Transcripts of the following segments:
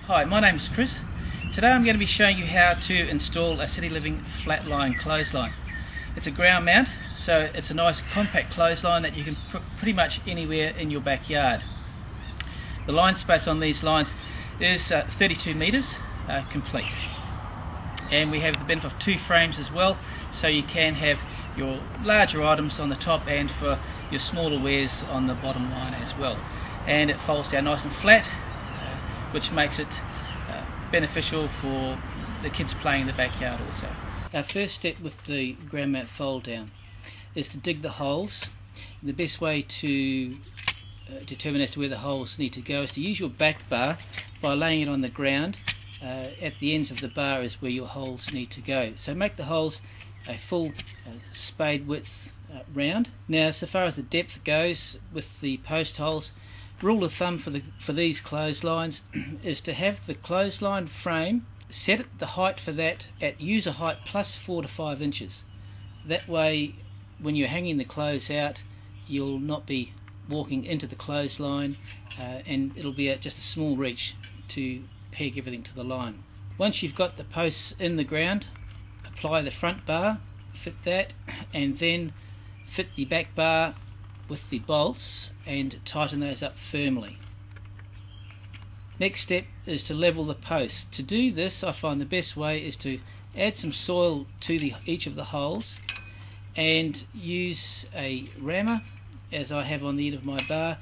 Hi, my name is Chris. Today I'm going to be showing you how to install a City Living Flatline clothesline. It's a ground mount, so it's a nice compact clothesline that you can put pretty much anywhere in your backyard. The line space on these lines is 32 metres complete. And we have the benefit of two frames as well, so you can have your larger items on the top and for your smaller wares on the bottom line as well. And it folds down nice and flat, which makes it beneficial for the kids playing in the backyard also. Our first step with the ground mount fold down is to dig the holes. And the best way to determine as to where the holes need to go is to use your back bar by laying it on the ground. At the ends of the bar is where your holes need to go. So make the holes a full spade width round. Now, so far as the depth goes with the post holes, rule of thumb for these clotheslines is to have the clothesline frame set at the height for that at user height plus 4 to 5 inches. That way, when you're hanging the clothes out, you'll not be walking into the clothesline, and it'll be at just a small reach to peg everything to the line. Once you've got the posts in the ground, apply the front bar, fit that, and then fit the back bar with the bolts and tighten those up firmly. Next step is to level the posts. To do this, I find the best way is to add some soil to each of the holes and use a rammer, as I have on the end of my bar,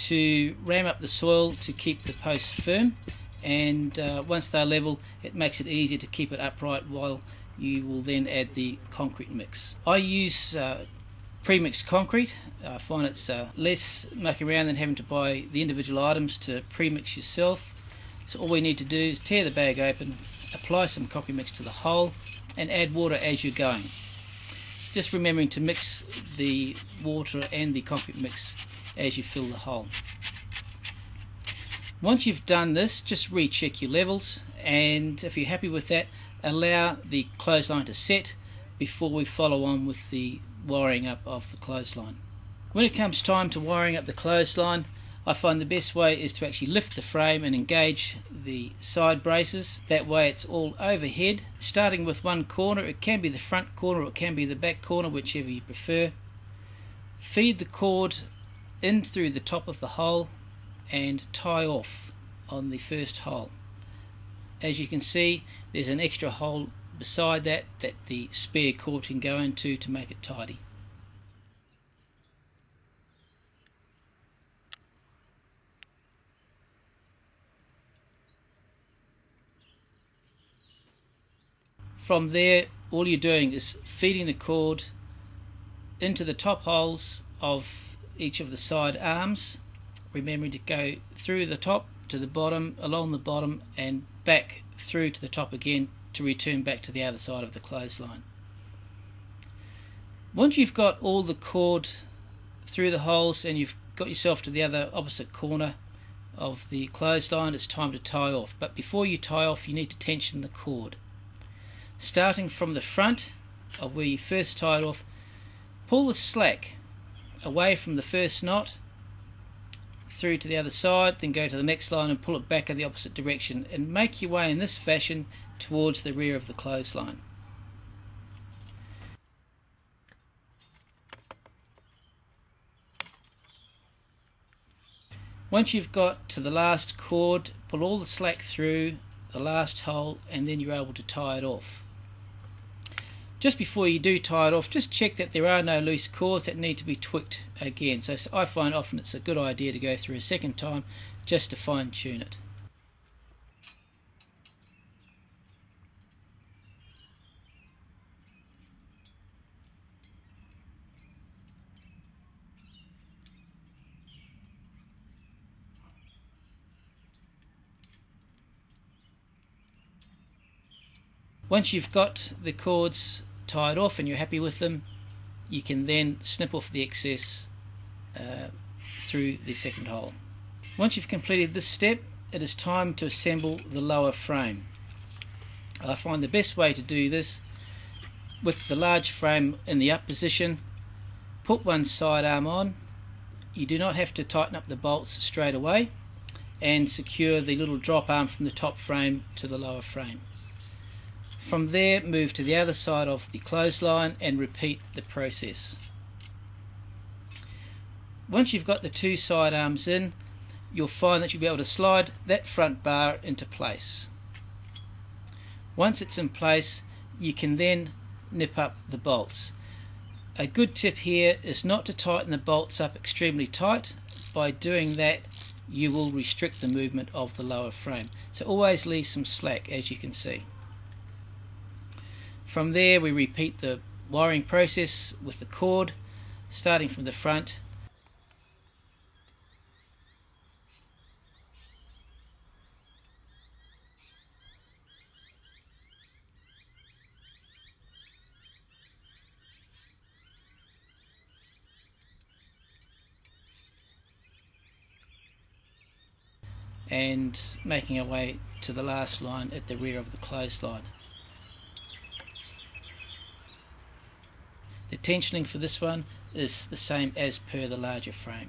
to ram up the soil to keep the posts firm, and once they're level, it makes it easier to keep it upright while you will then add the concrete mix. I use pre-mixed concrete. I find it's less mucking around than having to buy the individual items to pre-mix yourself. So all we need to do is tear the bag open, apply some concrete mix to the hole, and add water as you're going. Just remembering to mix the water and the concrete mix as you fill the hole. Once you've done this, just recheck your levels, and if you're happy with that, allow the clothesline to set before we follow on with the wiring up of the clothesline. When it comes time to wiring up the clothesline, I find the best way is to actually lift the frame and engage the side braces. That way it's all overhead, starting with one corner. It can be the front corner or it can be the back corner, whichever you prefer. Feed the cord in through the top of the hole and tie off on the first hole. As you can see, there's an extra hole beside that the spare cord can go into to make it tidy. From there, all you're doing is feeding the cord into the top holes of each of the side arms, remembering to go through the top to the bottom, along the bottom, and back through to the top again to return back to the other side of the clothesline. Once you've got all the cord through the holes and you've got yourself to the other opposite corner of the clothesline, it's time to tie off. But before you tie off, you need to tension the cord. Starting from the front of where you first tied off, pull the slack away from the first knot through to the other side, then go to the next line and pull it back in the opposite direction, and make your way in this fashion towards the rear of the clothesline. Once you've got to the last cord, pull all the slack through the last hole, and then you're able to tie it off. Just before you do tie it off, just check that there are no loose cords that need to be tweaked again. So I find often it's a good idea to go through a second time just to fine tune it. Once you've got the cords tied off and you're happy with them, you can then snip off the excess through the second hole. Once you've completed this step, it is time to assemble the lower frame. I find the best way to do this, with the large frame in the up position, put one side arm on. You do not have to tighten up the bolts straight away. and secure the little drop arm from the top frame to the lower frame. From there, move to the other side of the clothesline and repeat the process. Once you've got the two side arms in, you'll find that you'll be able to slide that front bar into place. Once it's in place, you can then nip up the bolts. A good tip here is not to tighten the bolts up extremely tight. By doing that, you will restrict the movement of the lower frame. So always leave some slack, as you can see. From there, we repeat the wiring process with the cord, starting from the front. And making our way to the last line at the rear of the clothesline. The tensioning for this one is the same as per the larger frame.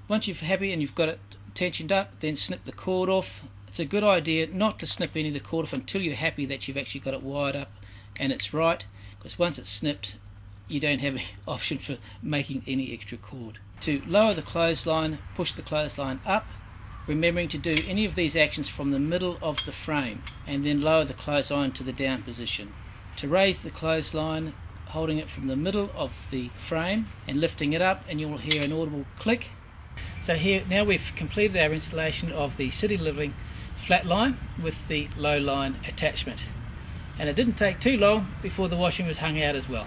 Once you're happy and you've got it tensioned up, then snip the cord off. It's a good idea not to snip any of the cord off until you're happy that you've actually got it wired up and it's right, because once it's snipped, you don't have any option for making any extra cord. To lower the clothesline, push the clothesline up, remembering to do any of these actions from the middle of the frame, and then lower the clothesline to the down position. To raise the clothesline, holding it from the middle of the frame and lifting it up, and you will hear an audible click. So here, now we've completed our installation of the City Living Flatline with the low line attachment. And it didn't take too long before the washing was hung out as well.